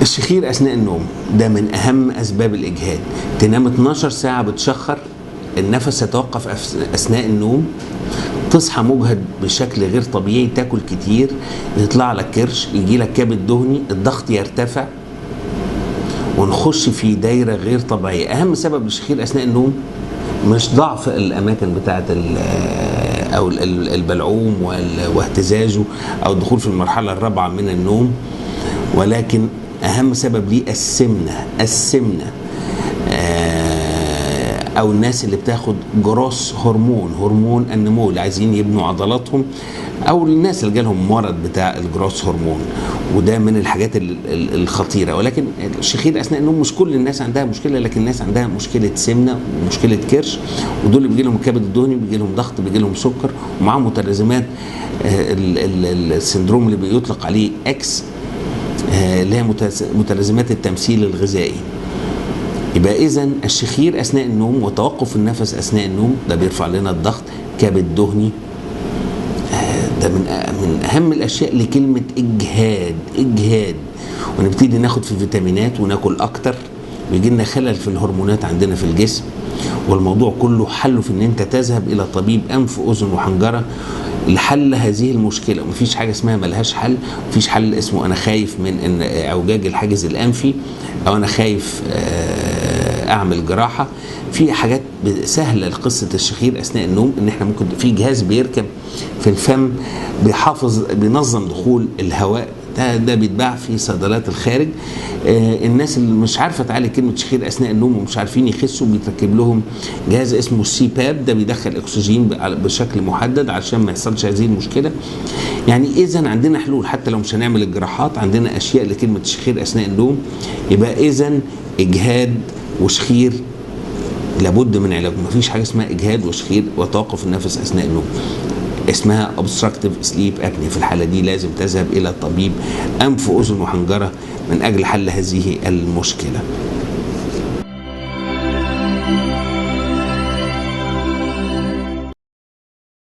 الشخير أثناء النوم ده من أهم أسباب الإجهاد. تنام 12 ساعة بتشخر، النفس يتوقف أثناء النوم، تصحى مجهد بشكل غير طبيعي، تاكل كتير، يطلع لك كرش، يجي لك كبد دهني، الضغط يرتفع، ونخش في دايرة غير طبيعية. أهم سبب للشخير أثناء النوم مش ضعف الأماكن بتاعة أو البلعوم واهتزازه أو الدخول في المرحلة الرابعة من النوم، ولكن أهم سبب ليه السمنة أو الناس اللي بتاخد جروس هرمون النمو اللي عايزين يبنوا عضلاتهم، أو الناس اللي جالهم مرض بتاع الجروس هرمون، وده من الحاجات الخطيرة. ولكن الشخير أثناء النوم مش كل الناس عندها مشكلة، لكن الناس عندها مشكلة سمنة ومشكلة كرش، ودول اللي بيجي لهم الكبد الدهني، بيجي لهم ضغط، بيجي لهم سكر، ومعاهم متلازمات السندروم اللي بيطلق عليه اكس، اللي هي متلازمات التمثيل الغذائي. يبقى إذن الشخير أثناء النوم وتوقف النفس أثناء النوم ده بيرفع لنا الضغط، كبد دهني، ده من أهم الأشياء لكلمة إجهاد. ونبتدي ناخد في فيتامينات وناكل أكتر، ويجي لنا خلل في الهرمونات عندنا في الجسم. والموضوع كله حله في إن أنت تذهب إلى طبيب أنف وأذن وحنجرة لحل هذه المشكلة. ومفيش حاجة اسمها ملهاش حل، مفيش حل اسمه أنا خايف من إن اعوجاج الحاجز الأنفي، أو أنا خايف أعمل جراحة. في حاجات سهلة لقصة الشخير أثناء النوم، إن إحنا ممكن في جهاز بيركب في الفم بينظم دخول الهواء، ده بيتباع في صيدلات الخارج. الناس اللي مش عارفه تعالج كلمه شخير اثناء النوم ومش عارفين يخسوا، بيتركب لهم جهاز اسمه السي باب، ده بيدخل اكسجين بشكل محدد عشان ما يحصلش هذه المشكله. يعني اذا عندنا حلول، حتى لو مش هنعمل الجراحات عندنا اشياء لكلمه شخير اثناء النوم. يبقى اذا اجهاد وشخير لابد من علاجه. مفيش حاجه اسمها اجهاد وشخير وتوقف النفس اثناء النوم، اسمها obstructive sleep apnea. في الحالة دي لازم تذهب إلى طبيب أنف وأذن وحنجرة من أجل حل هذه المشكلة.